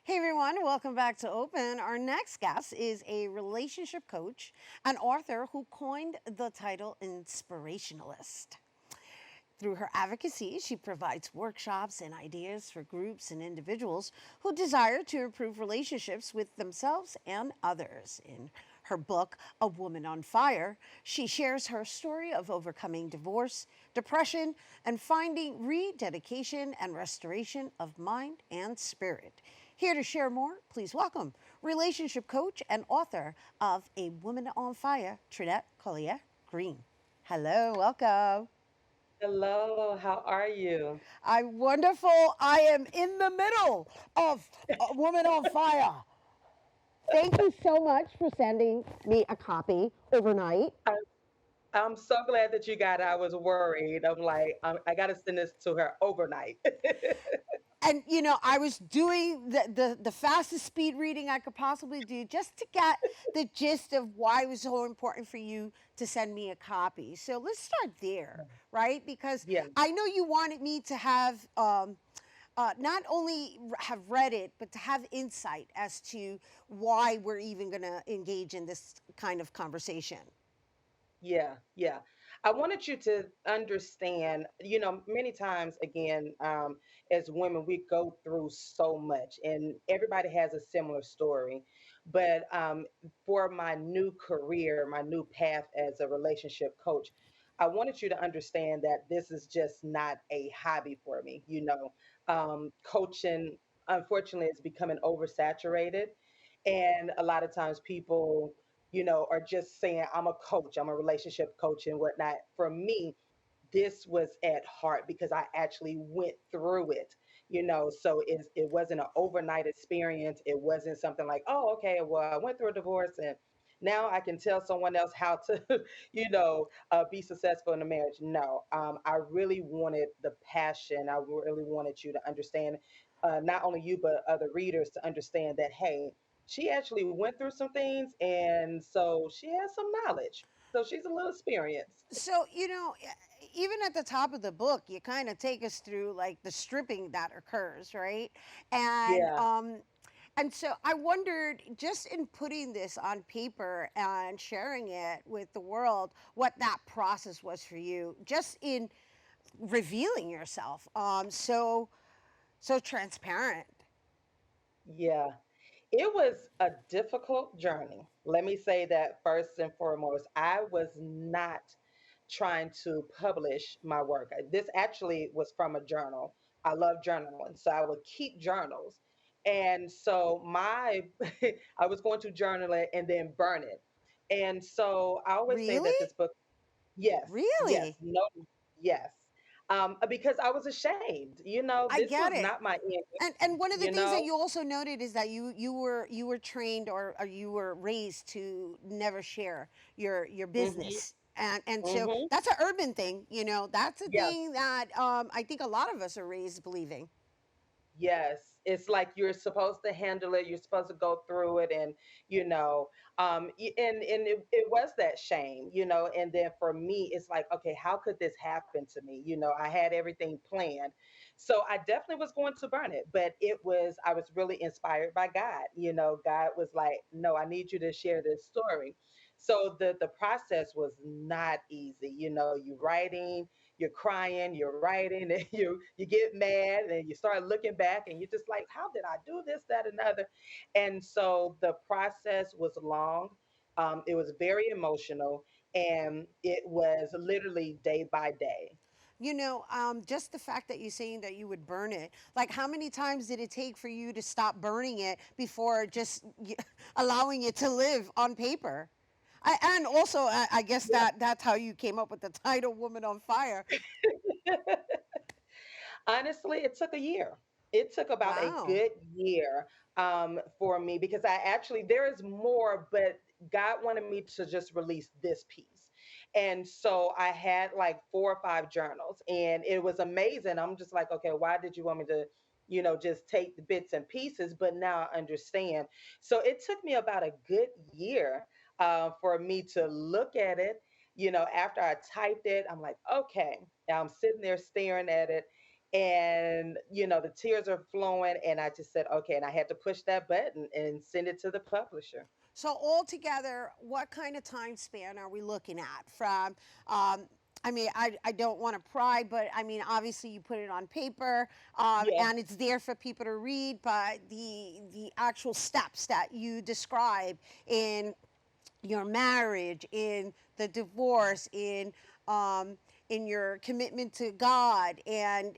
Hey everyone, welcome back to Open. Our next guest is a relationship coach and author who coined the title Inspirationalist. Through her advocacy, she provides workshops and ideas for groups and individuals who desire to improve relationships with themselves and others. In her book, A Woman on Fire, she shares her story of overcoming divorce, depression, and finding rededication and restoration of mind and spirit. Here to share more, please welcome relationship coach and author of A Woman on Fire, Trinette Collier Greene. Hello, welcome. Hello, how are you? I'm wonderful. I am in the middle of A Woman on Fire. Thank you so much for sending me a copy overnight. I, I'm so glad that you got it. I was worried. I'm like, I got to send this to her overnight. And I was doing the fastest speed reading I could possibly do just to get the gist of why it was so important for you to send me a copy. So let's start there, right? Because Yeah, I know you wanted me to have not only have read it, but to have insight as to why we're even going to engage in this kind of conversation. yeah. I wanted you to understand, many times, again, as women, we go through so much, and everybody has a similar story. But for my new career, my new path as a relationship coach, I wanted you to understand that this is just not a hobby for me. Coaching, unfortunately, is becoming oversaturated. And a lot of times people are just saying, I'm a coach, I'm a relationship coach and whatnot. For me, this was at heart because I actually went through it, so it wasn't an overnight experience. It wasn't something like, oh, okay, well, I went through a divorce and now I can tell someone else how to, be successful in a marriage. No, I really wanted the passion. I really wanted you to understand, not only you, but other readers to understand that, hey, she actually went through some things, and so she has some knowledge. So she's a little experienced. So, even at the top of the book, you kind of take us through like the stripping that occurs, right? And Yeah. um and so I wondered, just in putting this on paper and sharing it with the world, what that process was for you, just in revealing yourself. So transparent. Yeah. It was a difficult journey. Let me say that first and foremost. I was not trying to publish my work. This actually was from a journal. I love journaling, so I would keep journals. And so I was going to journal it and then burn it. And so I always say Really? that this book, yes, yes, Really? no, yes. Because I was ashamed. I This get was it. not my And intention, one of the things that you also noted is that you were trained, or you were raised to never share your hmm business. And so hmm that's an urban thing, that's a Yeah. thing that I think a lot of us are raised believing. Yes, it's like you're supposed to handle it. You're supposed to go through it, and it was that shame, And then for me, it's like, okay, how could this happen to me? I had everything planned, so I definitely was going to burn it. But I was really inspired by God. God was like, no, I need you to share this story. So the process was not easy. You writing, you're crying, you're writing, and you get mad, and you start looking back, and you're just like, how did I do this, that, and the other? And so the process was long. It was very emotional, and it was literally day by day. Just the fact that you're saying that you would burn it, like how many times did it take for you to stop burning it before just allowing it to live on paper? And also, I guess Yeah. that's how you came up with the title "Woman on Fire." Honestly, it took a year. It took about a Wow. good year for me because there is more, but God wanted me to just release this piece. And so I had like 4 or 5 journals, and it was amazing. I'm just like, okay, why did you want me to, just take the bits and pieces? But now I understand. So it took me about a good year for me to look at it. After I typed it, I'm like, okay. I'm sitting there staring at it, And the tears are flowing, and I just said, okay, and I had to push that button and send it to the publisher. So altogether, what kind of time span are we looking at? From, I mean, I don't want to pry, but I mean, obviously you put it on paper, Yeah, and it's there for people to read. But the actual steps that you describe in your marriage, in the divorce, in your commitment to God, and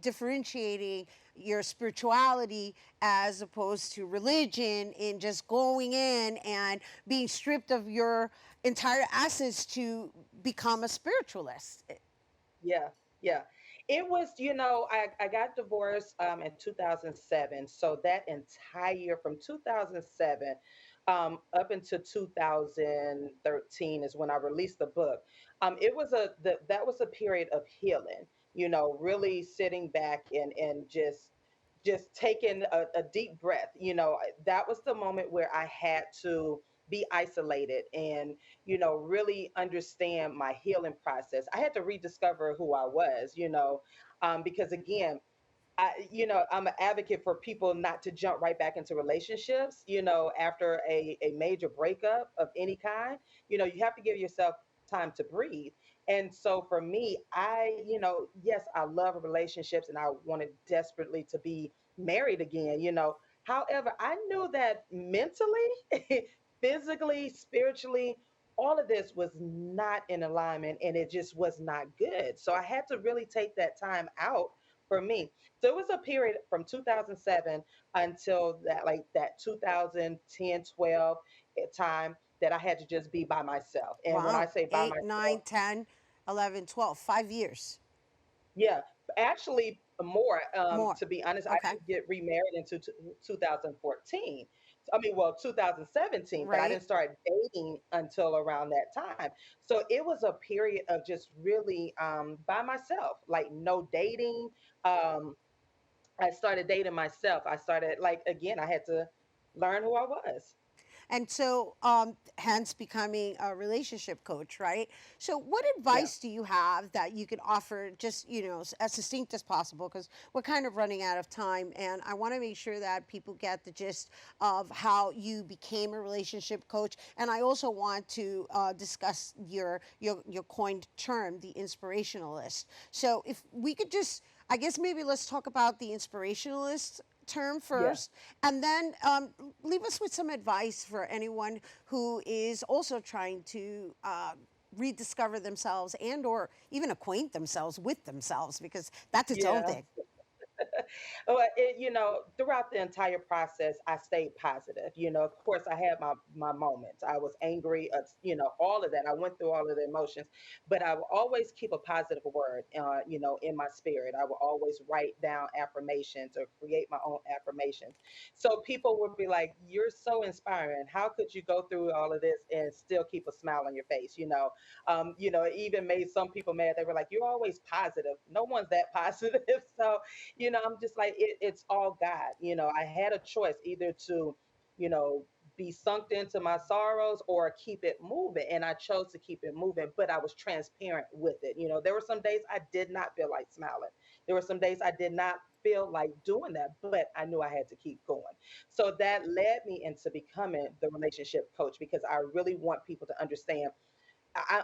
differentiating your spirituality as opposed to religion, in just going in and being stripped of your entire essence to become a spiritualist. yeah, yeah. It was, I got divorced in 2007. So that entire from 2007 up until 2013 is when I released the book. It was that was a period of healing, really sitting back and just taking a deep breath. That was the moment where I had to be isolated and really understand my healing process. I had to rediscover who I was, because again, I'm an advocate for people not to jump right back into relationships, after a major breakup of any kind. You have to give yourself time to breathe. And so for me, yes, I love relationships and I wanted desperately to be married again, However, I knew that mentally, physically, spiritually, all of this was not in alignment and it just was not good. So I had to really take that time out for me. So it was a period from 2007 until that 2010, 12 time that I had to just be by myself. And when I Wow, say by 8, myself, 9, 10, 11, 12, 5 years yeah, actually more. more. To be honest, I Okay, didn't get remarried until 2014. I mean, well, 2017, but I right. didn't start dating until around that time. So it was a period of just really by myself, like no dating. Um, I started dating myself. I started, like, again, I had to learn who I was. And so, hence becoming a relationship coach, right? So, what Yeah. advice do you have that you could offer, just, as succinct as possible? Because we're kind of running out of time, and I want to make sure that people get the gist of how you became a relationship coach. And I also want to discuss your coined term, the inspirationalist. So, if we could just, I guess maybe let's talk about the inspirationalist term Yeah. first, and then leave us with some advice for anyone who is also trying to rediscover themselves and or even acquaint themselves with themselves, because that's its own Yeah. thing. Well, throughout the entire process, I stayed positive. Of course, I had my moments. I was angry, all of that. I went through all of the emotions, but I will always keep a positive word, in my spirit. I will always write down affirmations or create my own affirmations. So people would be like, "You're so inspiring. How could you go through all of this and still keep a smile on your face?" It even made some people mad. They were like, "You're always positive." No one's that positive, so I'm just like, it's all God. I had a choice either to, you know, be sunk into my sorrows or keep it moving. And I chose to keep it moving, but I was transparent with it. There were some days I did not feel like smiling. There were some days I did not feel like doing that, but I knew I had to keep going. So that led me into becoming the relationship coach because I really want people to understand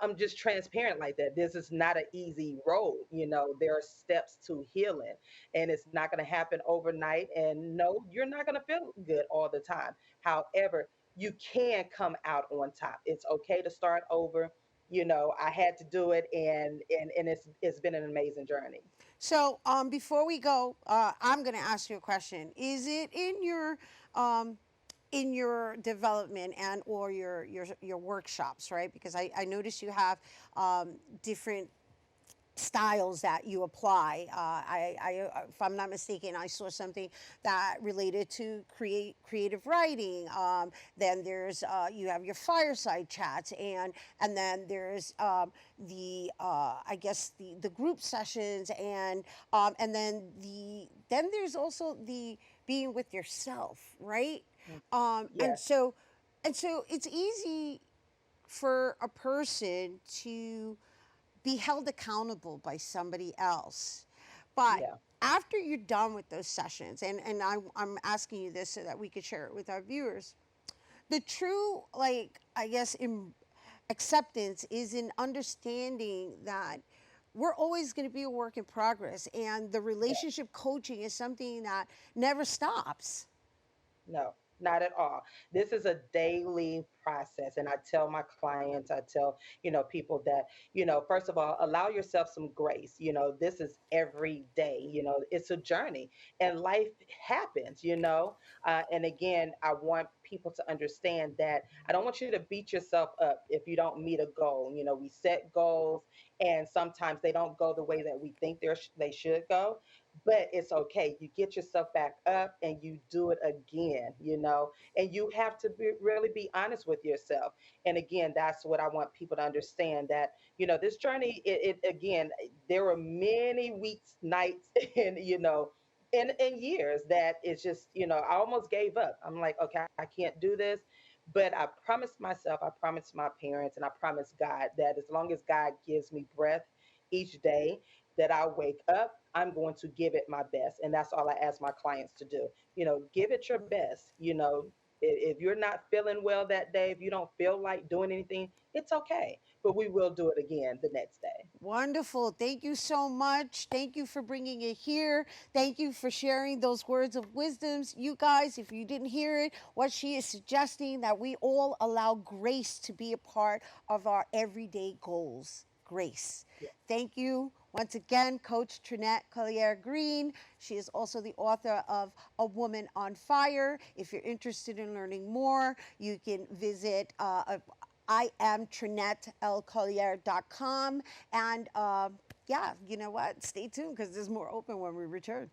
I'm just transparent like that. This is not an easy road. There are steps to healing, and it's not going to happen overnight. And no, you're not going to feel good all the time. However, you can come out on top. It's okay to start over. I had to do it, and it's been an amazing journey. So, before we go, I'm going to ask you a question. Is it in your development and or your workshops, right? Because I notice you have different styles that you apply. If I'm not mistaken, I saw something that related to creative writing. Then there's you have your fireside chats, and then there's I guess the group sessions, and then there's also the being with yourself, right? Mm. Um, and Yes. so and so it's easy for a person to be held accountable by somebody else. But Yeah. after you're done with those sessions, and I'm asking you this so that we could share it with our viewers, the true, like, I guess, acceptance is in understanding that we're always going to be a work in progress, and the Yeah. relationship coaching is something that never stops. No, not at all. This is a daily process. And I tell my clients, I tell, people that, first of all, allow yourself some grace. This is every day, it's a journey and life happens, and again, I want people to understand that I don't want you to beat yourself up if you don't meet a goal. We set goals and sometimes they don't go the way that we think they should go, but it's okay. You get yourself back up and you do it again, and you have to really be honest with yourself. And again, that's what I want people to understand, that, this journey, it again, there were many weeks, nights, and, and years that it's just, I almost gave up. I'm like, okay, I can't do this. But I promised myself, I promised my parents, and I promised God that as long as God gives me breath each day, that I wake up, I'm going to give it my best. And that's all I ask my clients to do. Give it your best. If you're not feeling well that day, if you don't feel like doing anything, it's okay. But we will do it again the next day. Wonderful. Thank you so much. Thank you for bringing it here. Thank you for sharing those words of wisdoms. You guys, if you didn't hear it, what she is suggesting, that we all allow grace to be a part of our everyday goals. Grace. Yeah. Thank you once again, Coach Trinette Collier Greene. She is also the author of A Woman on Fire. If you're interested in learning more, you can visit I am TrinetteLCollier.com. And yeah, you know what? Stay tuned because there's more open when we return.